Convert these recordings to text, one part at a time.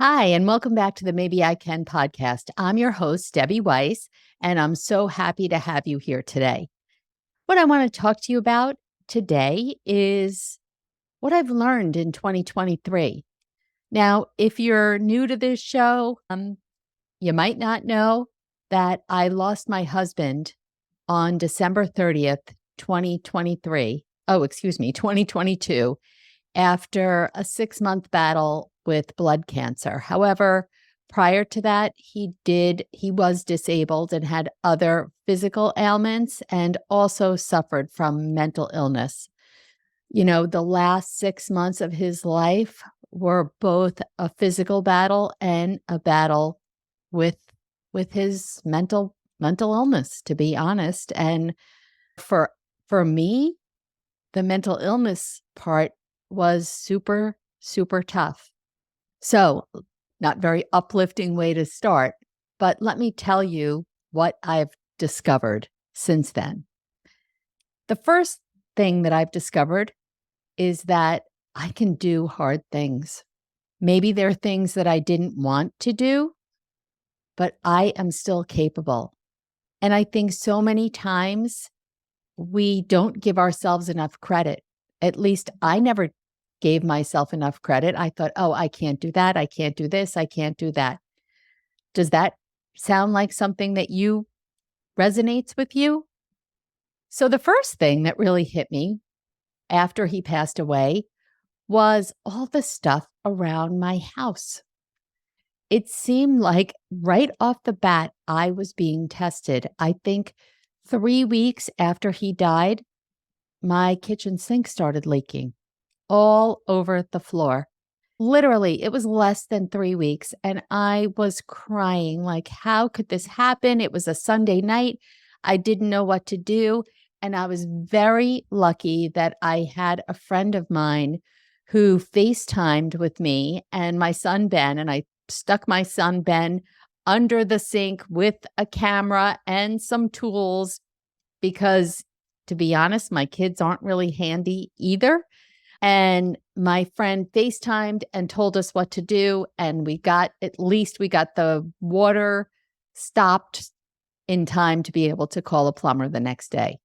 Hi, and welcome back to the Maybe I Can podcast. I'm your host, Debbie Weiss, and I'm so happy to have you here today. What I want to talk to you about today is what I've learned in 2023. Now, if you're new to this show, you might not know that I lost my husband on December 30th, 2023. Oh, excuse me, 2022, after a 6-month battle with blood cancer. However, prior to that, he was disabled and had other physical ailments and also suffered from mental illness. You know, the last 6 months of his life were both a physical battle and a battle with his mental illness, to be honest. And for me, the mental illness part was super, super tough. So, not very uplifting way to start, but let me tell you what I've discovered since then. The first thing that I've discovered is that I can do hard things. Maybe there are things that I didn't want to do, but I am still capable. And I think so many times we don't give ourselves enough credit. At least I never gave myself enough credit. I thought, oh, I can't do that. I can't do this. I can't do that. Does that sound like something that resonates with you? So the first thing that really hit me after he passed away was all the stuff around my house. It seemed like right off the bat, I was being tested. I think 3 weeks after he died, my kitchen sink started leaking all over the floor. Literally, it was less than 3 weeks, and I was crying like, how could this happen? It was a Sunday night. I didn't know what to do, and I was very lucky that I had a friend of mine who FaceTimed with me and my son, Ben, and I stuck my son, Ben, under the sink with a camera and some tools because, to be honest, my kids aren't really handy either. And my friend FaceTimed and told us what to do. And we got the water stopped in time to be able to call a plumber the next day.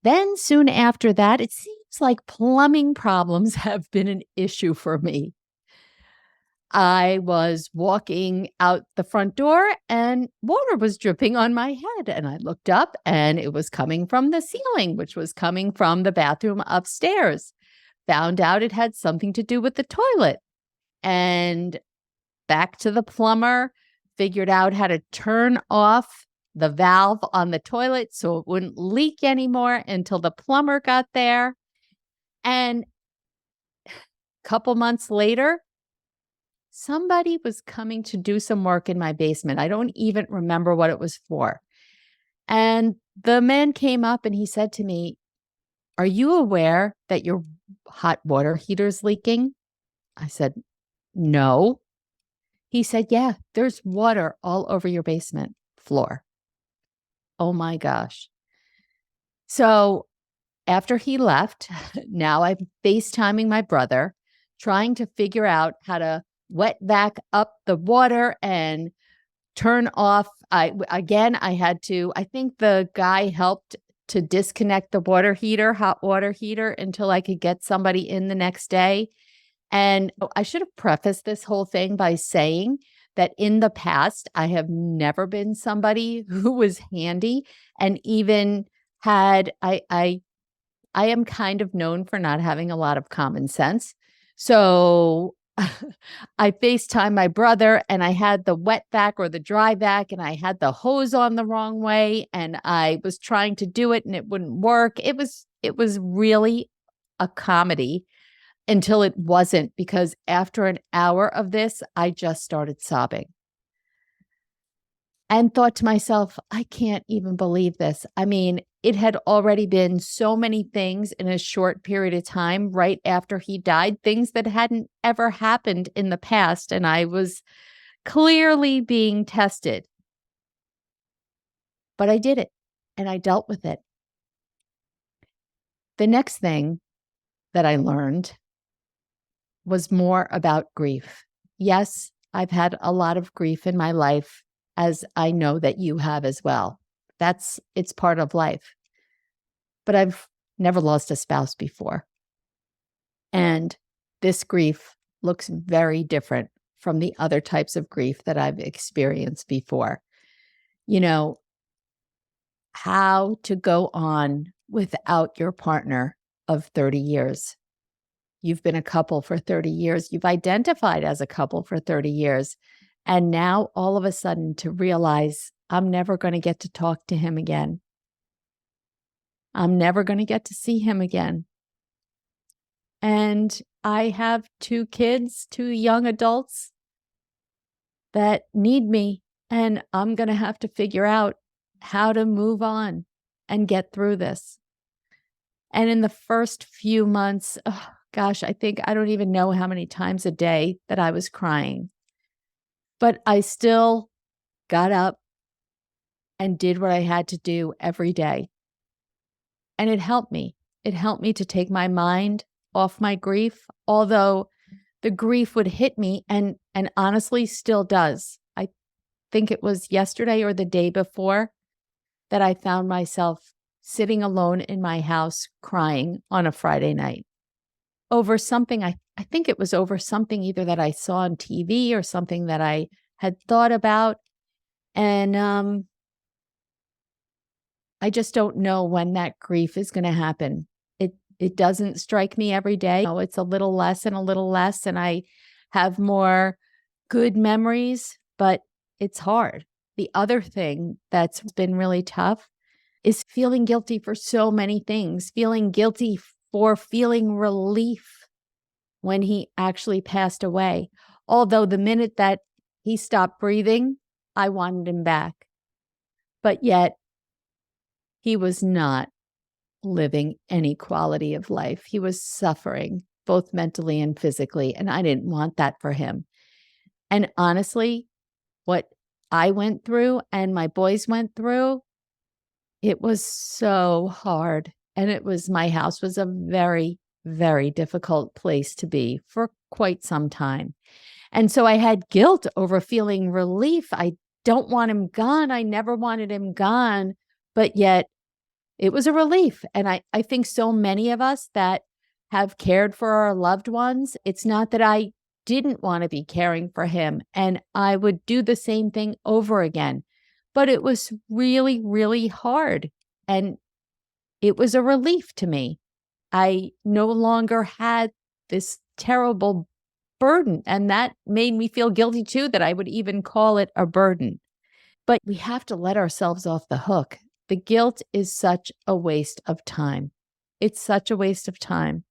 Then soon after that, it seems like plumbing problems have been an issue for me. I was walking out the front door and water was dripping on my head. And I looked up and it was coming from the ceiling, which was coming from the bathroom upstairs. Found out it had something to do with the toilet. And back to the plumber, figured out how to turn off the valve on the toilet so it wouldn't leak anymore until the plumber got there. And a couple months later, somebody was coming to do some work in my basement. I don't even remember what it was for. And the man came up and he said to me, "Are you aware that your hot water heater's leaking?" I said, "No." He said, "Yeah, there's water all over your basement floor." Oh my gosh. So after he left, now I'm FaceTiming my brother, trying to figure out how to wet vac up the water and turn off. I think the guy helped to disconnect the hot water heater until I could get somebody in the next day. And I should have prefaced this whole thing by saying that in the past, I have never been somebody who was handy and even I am kind of known for not having a lot of common sense. So I FaceTime my brother and I had the wet vac or the dry vac and I had the hose on the wrong way and I was trying to do it and it wouldn't work. It was really a comedy until it wasn't, because after an hour of this, I just started sobbing and thought to myself, I can't even believe this. I mean, it had already been so many things in a short period of time right after he died, things that hadn't ever happened in the past. And I was clearly being tested. But I did it and I dealt with it. The next thing that I learned was more about grief. yes, I've had a lot of grief in my life, as I know that you have as well. It's part of life. But I've never lost a spouse before. And this grief looks very different from the other types of grief that I've experienced before. You know, how to go on without your partner of 30 years. You've been a couple for 30 years. You've identified as a couple for 30 years. And now all of a sudden to realize I'm never going to get to talk to him again. I'm never going to get to see him again. And I have 2 kids, 2 young adults that need me, and I'm going to have to figure out how to move on and get through this. And in the first few months, oh gosh, I don't even know how many times a day that I was crying. But I still got up and did what I had to do every day. And it helped me. It helped me to take my mind off my grief, although the grief would hit me and honestly still does. I think it was yesterday or the day before that I found myself sitting alone in my house crying on a Friday night over something. I think it was over something either that I saw on TV or something that I had thought about. And I just don't know when that grief is going to happen. It doesn't strike me every day. Oh, it's a little less and a little less, and I have more good memories, but it's hard. The other thing that's been really tough is feeling guilty for so many things, feeling guilty for feeling relief when he actually passed away. Although the minute that he stopped breathing, I wanted him back. But yet, he was not living any quality of life. He was suffering both mentally and physically, and I didn't want that for him. And honestly, what I went through and my boys went through, it was so hard. And my house was a very, very difficult place to be for quite some time. And so I had guilt over feeling relief. I don't want him gone. I never wanted him gone, but yet it was a relief. And I think so many of us that have cared for our loved ones, it's not that I didn't want to be caring for him and I would do the same thing over again. But it was really, really hard. And it was a relief to me. I no longer had this terrible burden. And that made me feel guilty too, that I would even call it a burden. But we have to let ourselves off the hook. The guilt is such a waste of time. It's such a waste of time.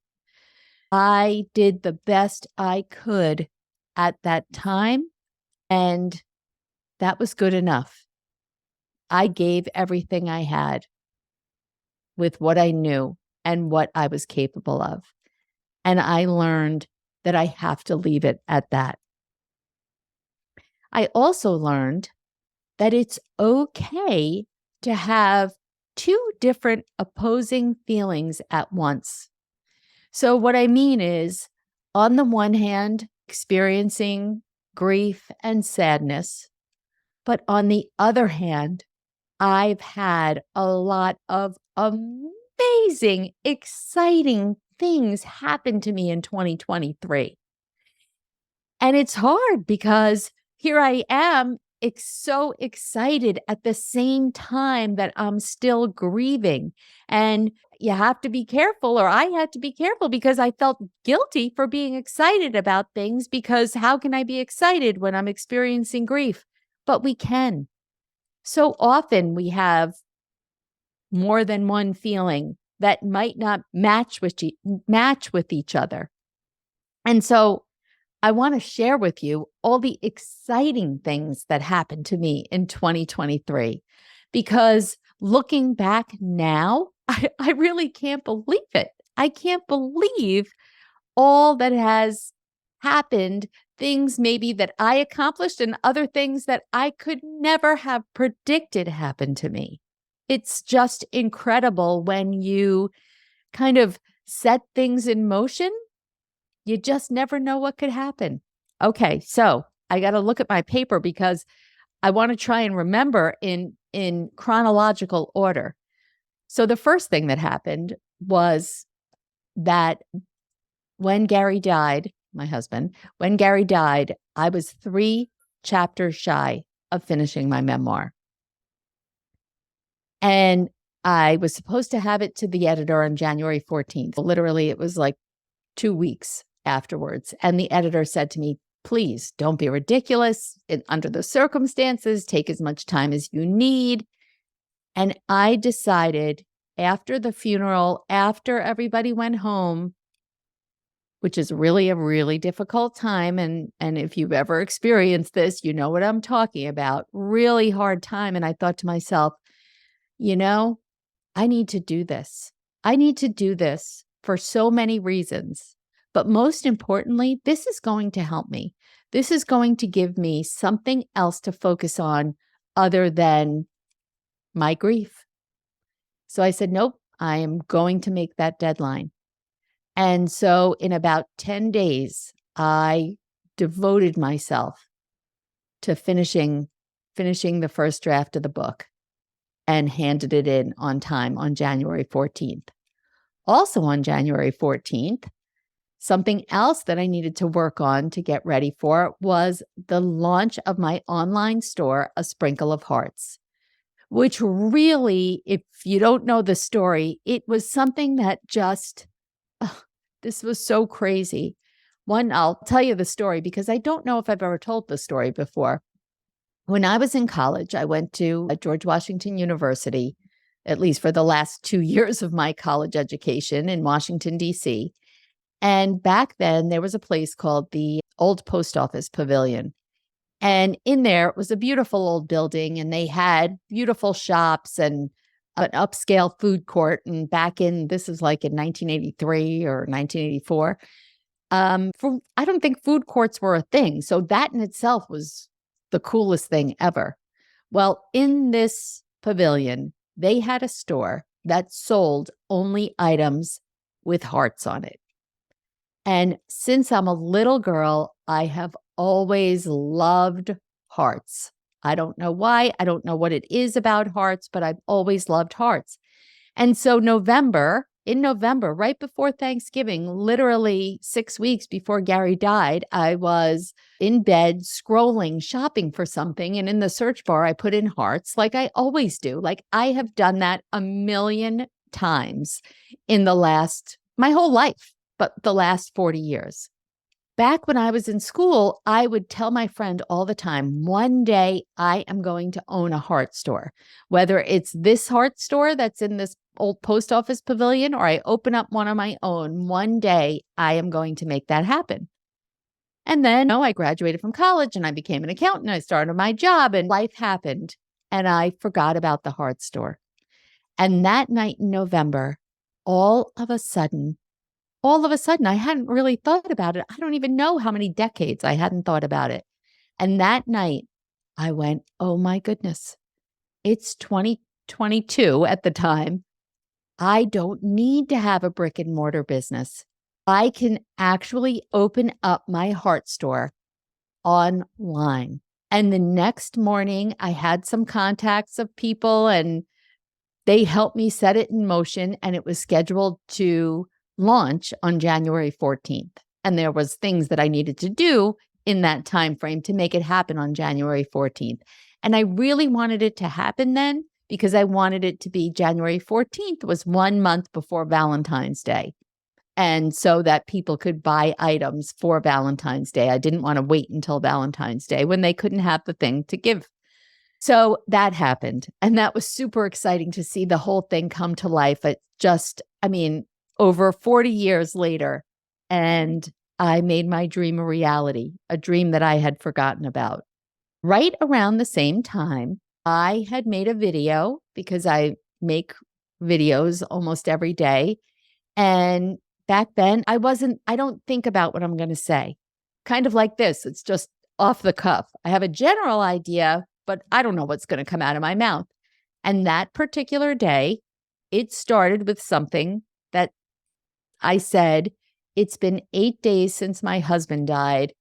I did the best I could at that time, and that was good enough. I gave everything I had with what I knew and what I was capable of. And I learned that I have to leave it at that. I also learned that it's okay to have 2 different opposing feelings at once. So what I mean is, on the one hand, experiencing grief and sadness, but on the other hand, I've had a lot of amazing, exciting things happen to me in 2023. And it's hard because here I am, so excited at the same time that I'm still grieving. And you have to be careful, or I had to be careful because I felt guilty for being excited about things, because how can I be excited when I'm experiencing grief? But we can. So often we have more than one feeling that might not match with each other. And so I want to share with you all the exciting things that happened to me in 2023, because looking back now, I really can't believe it. I can't believe all that has happened, things maybe that I accomplished and other things that I could never have predicted happened to me. It's just incredible when you kind of set things in motion. You just never know what could happen. Okay, so I got to look at my paper because I want to try and remember in chronological order. So the first thing that happened was that when Gary died, my husband, when Gary died, I was 3 chapters shy of finishing my memoir. And I was supposed to have it to the editor on January 14th. Literally, it was like 2 weeks afterwards. And the editor said to me, please don't be ridiculous. Under the circumstances, take as much time as you need. And I decided after the funeral, after everybody went home, which is really a really difficult time. And if you've ever experienced this, you know what I'm talking about. Really hard time. And I thought to myself, you know, I need to do this. I need to do this for so many reasons. But most importantly, this is going to help me. This is going to give me something else to focus on other than my grief. So I said, nope, I am going to make that deadline. And so in about 10 days, I devoted myself to finishing the first draft of the book and handed it in on time on January 14th. Also on January 14th, something else that I needed to work on to get ready for was the launch of my online store, A Sprinkle of Hearts, which really, if you don't know the story, it was something that just, this was so crazy. One, I'll tell you the story because I don't know if I've ever told the story before. When I was in college, I went to George Washington University, at least for the last 2 years of my college education in Washington, D.C. And back then, there was a place called the Old Post Office Pavilion. And in there it was a beautiful old building, and they had beautiful shops and an upscale food court. And this is like in 1983 or 1984. I don't think food courts were a thing. So that in itself was the coolest thing ever. Well, in this pavilion, they had a store that sold only items with hearts on it. And since I'm a little girl, I have always loved hearts. I don't know why. I don't know what it is about hearts, but I've always loved hearts. And so in November, right before Thanksgiving, literally 6 weeks before Gary died, I was in bed scrolling, shopping for something. And in the search bar, I put in hearts like I always do. Like I have done that a million times in my whole life, but the last 40 years. Back when I was in school, I would tell my friend all the time, one day I am going to own a heart store, whether it's this heart store that's in this old post office pavilion or I open up one of my own. One day I am going to make that happen. And then I graduated from college and I became an accountant. I started my job and life happened and I forgot about the heart store. And that night in November, all of a sudden, I hadn't really thought about it. I don't even know how many decades I hadn't thought about it. And that night I went, oh my goodness, it's 2022 at the time. I don't need to have a brick and mortar business. I can actually open up my heart store online. And the next morning I had some contacts of people and they helped me set it in motion and it was scheduled to launch on January 14th. And there was things that I needed to do in that time frame to make it happen on January 14th. And I really wanted it to happen then because I wanted it to be January 14th was 1 month before Valentine's Day. And so that people could buy items for Valentine's Day. I didn't want to wait until Valentine's Day when they couldn't have the thing to give. So that happened. And that was super exciting to see the whole thing come to life. Over 40 years later, and I made my dream a reality, a dream that I had forgotten about. Right around the same time, I had made a video because I make videos almost every day. And back then, I don't think about what I'm going to say. Kind of like this. It's just off the cuff. I have a general idea, but I don't know what's going to come out of my mouth. And that particular day, it started with something that I said, it's been 8 days since my husband died.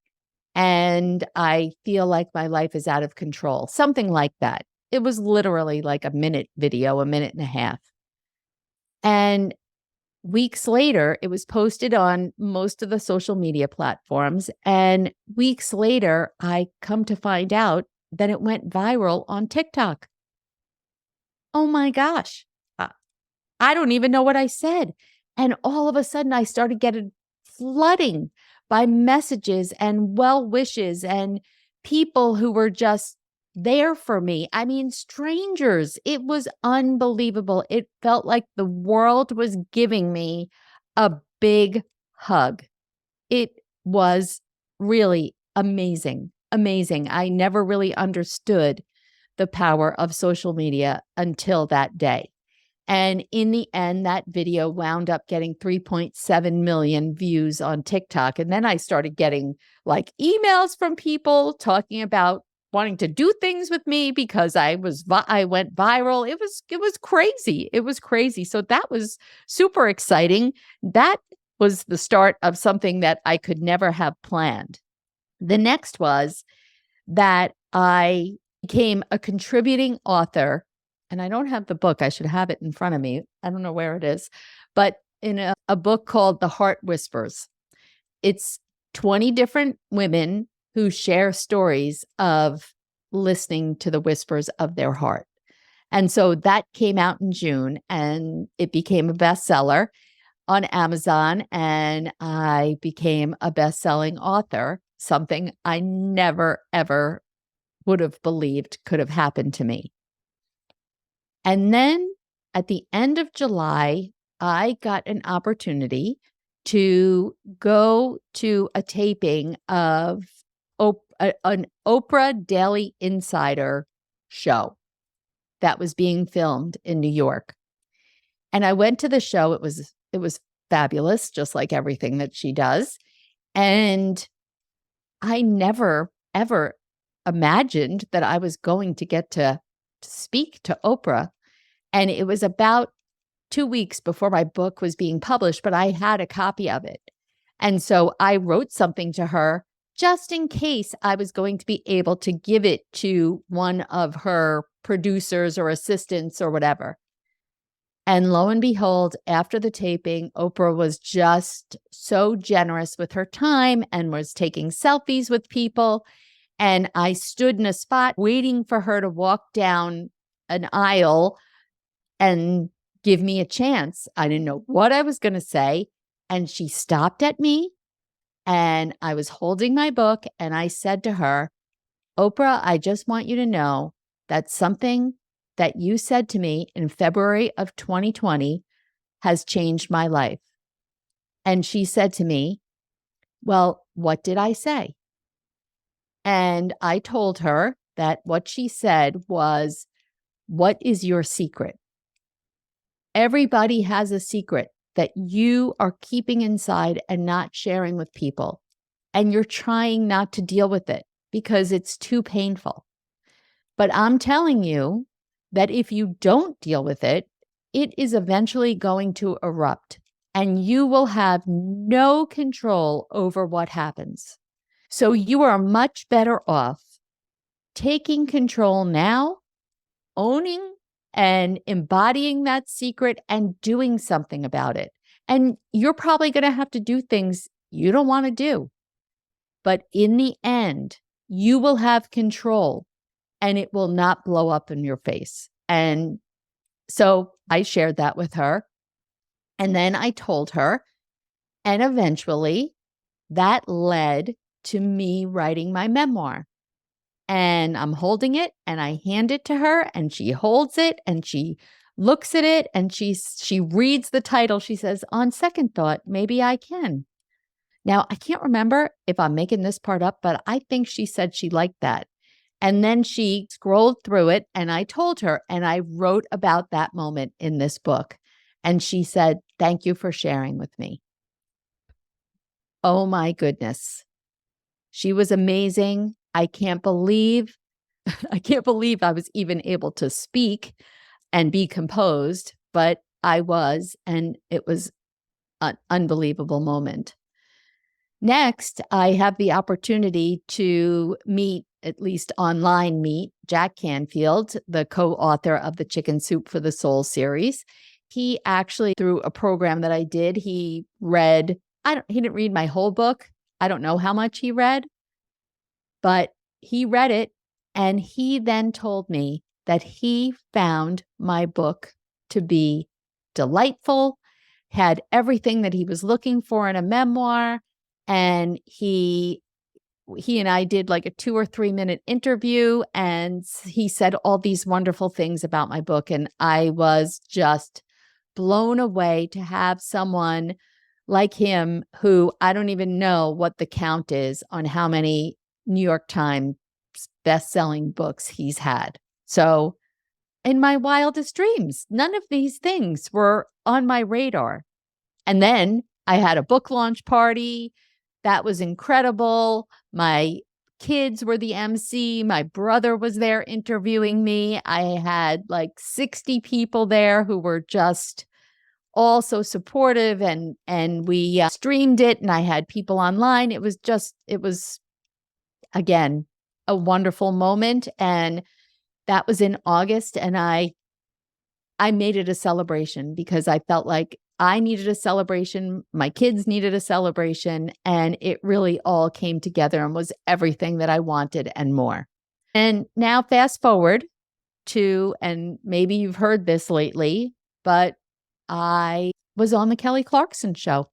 and I feel like my life is out of control. Something like that. It was literally like a minute video, a minute and a half. And weeks later, it was posted on most of the social media platforms. And weeks later, I come to find out that it went viral on TikTok. Oh my gosh. I don't even know what I said. And all of a sudden, I started getting flooding by messages and well wishes and people who were just there for me. I mean, strangers. It was unbelievable. It felt like the world was giving me a big hug. It was really amazing. Amazing. I never really understood the power of social media until that day. And in the end, that video wound up getting 3.7 million views on TikTok. And then I started getting like emails from people talking about wanting to do things with me because I went viral. It was crazy. It was crazy. So that was super exciting. That was the start of something that I could never have planned. The next was that I became a contributing author, and I don't have the book. I should have it in front of me. I don't know where it is, but in a book called The Heart Whispers. It's 20 different women who share stories of listening to the whispers of their heart. And so that came out in June and it became a bestseller on Amazon, and I became a best-selling author, something I never, ever would have believed could have happened to me. And then at the end of July, I got an opportunity to go to a taping of an Oprah Daily Insider show that was being filmed in New York. And I went to the show. It was fabulous, just like everything that she does. And I never, ever imagined that I was going to get to speak to Oprah. And it was about 2 weeks before my book was being published, but I had a copy of it. And so I wrote something to her just in case I was going to be able to give it to one of her producers or assistants or whatever. And lo and behold, after the taping, Oprah was just so generous with her time and was taking selfies with people. And I stood in a spot waiting for her to walk down an aisle and give me a chance. I didn't know what I was going to say. And she stopped at me and I was holding my book and I said to her, Oprah, I just want you to know that something that you said to me in February of 2020 has changed my life. And she said to me, well, what did I say? And I told her that what she said was, what is your secret? Everybody has a secret that you are keeping inside and not sharing with people. And you're trying not to deal with it because it's too painful. But I'm telling you that if you don't deal with it, it is eventually going to erupt and you will have no control over what happens. So you are much better off taking control now, owning and embodying that secret and doing something about it. And you're probably going to have to do things you don't want to do. But in the end, you will have control and it will not blow up in your face. And so I shared that with her. And then I told her, and eventually that led to me writing my memoir. And I'm holding it and I hand it to her and she holds it and she looks at it and she reads the title. She says, on second thought, maybe I can. Now, I can't remember if I'm making this part up, but I think she said she liked that. And then she scrolled through it and I told her, and I wrote about that moment in this book. And she said, thank you for sharing with me. Oh my goodness. She was amazing. I can't believe I was even able to speak and be composed, but I was, and it was an unbelievable moment. Next, I have the opportunity to meet, at least online meet, Jack Canfield, the co-author of the Chicken Soup for the Soul series. He actually, through a program that I did, he read, he didn't read my whole book. I don't know how much he read, but he read it. And he then told me that he found my book to be delightful, had everything that he was looking for in a memoir. And he and I did like a 2 or 3 minute interview, and he said all these wonderful things about my book. And I was just blown away to have someone like him, who I don't even know what the count is on how many New York Times best-selling books he's had. So in my wildest dreams, none of these things were on my radar. And then I had a book launch party. That was incredible. My kids were the MC. My brother was there interviewing me. I had like 60 people there who were just all so supportive, and we streamed it, and I had people online. It was again a wonderful moment, and that was in August, and I made it a celebration because I felt like I needed a celebration, my kids needed a celebration, and it really all came together and was everything that I wanted and more. And now fast forward to, and maybe you've heard this lately, but I was on the Kelly Clarkson show.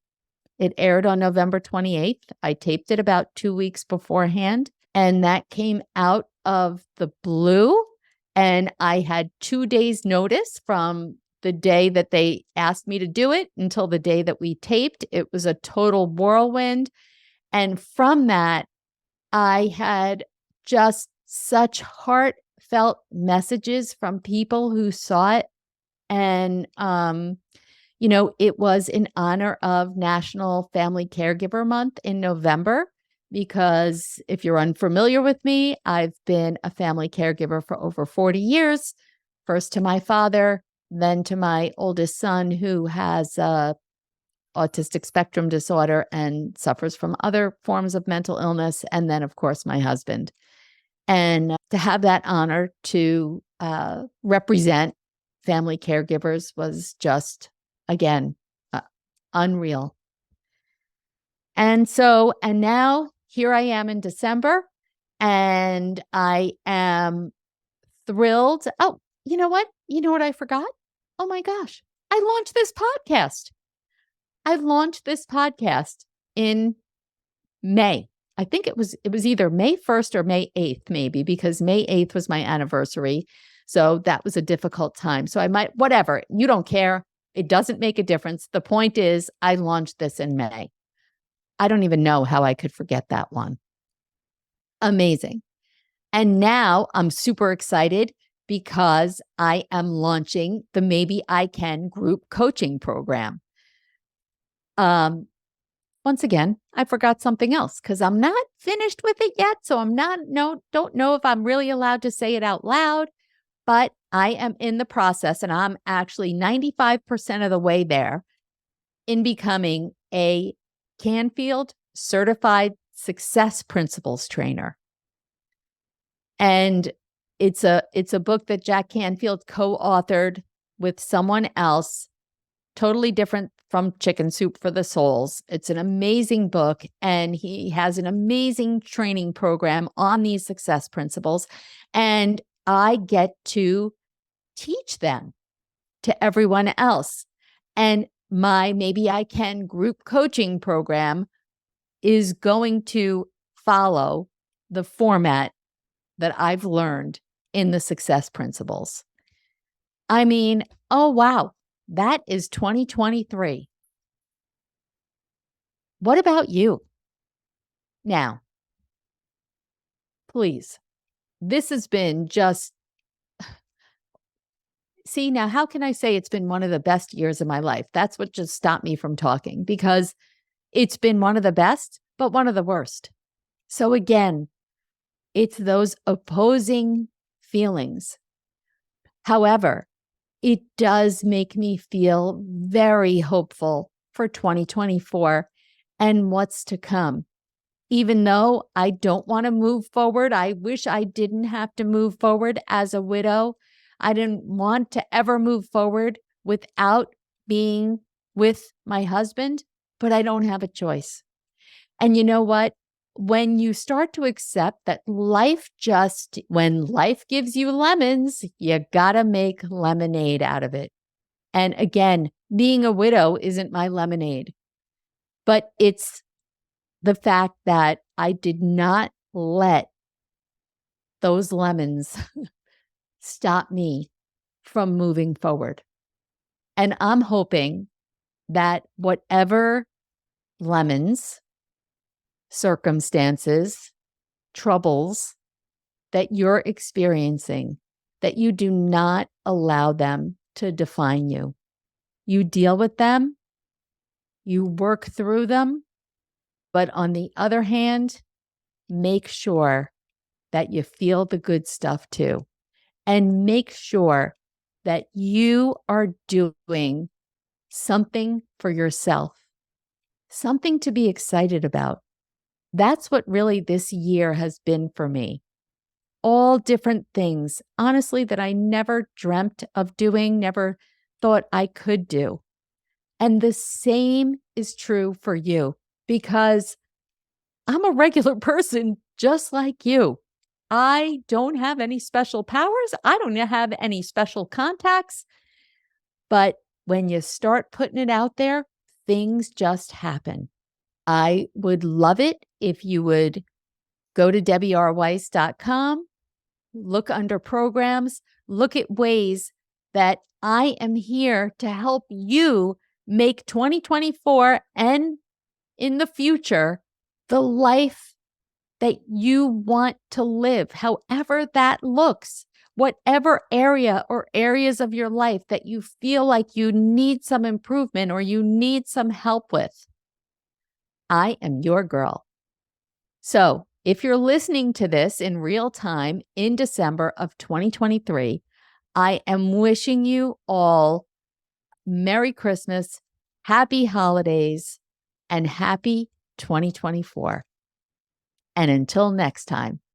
It aired on November 28th. I taped it about 2 weeks beforehand, and that came out of the blue. And I had 2 days notice from the day that they asked me to do it until the day that we taped. It was a total whirlwind. And from that, I had just such heartfelt messages from people who saw it. And, it was in honor of National Family Caregiver Month in November, because if you're unfamiliar with me, I've been a family caregiver for over 40 years, first to my father, then to my oldest son, who has autistic spectrum disorder and suffers from other forms of mental illness, and then, of course, my husband. And to have that honor to represent family caregivers was just, again, unreal. And now here I am in December, and I am thrilled. Oh, you know what? You know what I forgot? Oh my gosh. I launched this podcast. I launched this podcast in May. I think it was either May 1st or May 8th, maybe, because May 8th was my anniversary. So that was a difficult time. So whatever, you don't care. It doesn't make a difference. The point is, I launched this in May. I don't even know how I could forget that one. Amazing. And now I'm super excited because I am launching the Maybe I Can group coaching program. Once again, I forgot something else because I'm not finished with it yet. So don't know if I'm really allowed to say it out loud, but I am in the process, and I'm actually 95% of the way there in becoming a Canfield certified success principles trainer. And it's a book that Jack Canfield co-authored with someone else, totally different from Chicken Soup for the Souls. It's an amazing book, and he has an amazing training program on these success principles. And I get to teach them to everyone else. And my Maybe I Can group coaching program is going to follow the format that I've learned in the success principles. I mean, oh, wow. That is 2023. What about you? Now, please, this has been just, see, now how can I say it's been one of the best years of my life? That's what just stopped me from talking, because it's been one of the best, but one of the worst. So again, it's those opposing feelings. However, it does make me feel very hopeful for 2024. and what's to come. Even though I don't want to move forward, I wish I didn't have to move forward as a widow. I didn't want to ever move forward without being with my husband, but I don't have a choice. And you know what? When you start to accept that when life gives you lemons, you gotta make lemonade out of it. And again, being a widow isn't my lemonade, but it's the fact that I did not let those lemons stop me from moving forward. And I'm hoping that whatever lemons, circumstances, troubles that you're experiencing, that you do not allow them to define you. You deal with them, you work through them, but on the other hand, make sure that you feel the good stuff too. And make sure that you are doing something for yourself, something to be excited about. That's what really this year has been for me. All different things, honestly, that I never dreamt of doing, never thought I could do. And the same is true for you because I'm a regular person just like you. I don't have any special powers. I don't have any special contacts. But when you start putting it out there, things just happen. I would love it if you would go to DebbieRWeiss.com, look under programs, look at ways that I am here to help you make 2024 and in the future the life that you want to live, however that looks, whatever area or areas of your life that you feel like you need some improvement or you need some help with. I am your girl. So if you're listening to this in real time in December of 2023, I am wishing you all Merry Christmas, Happy Holidays, and Happy 2024. And until next time.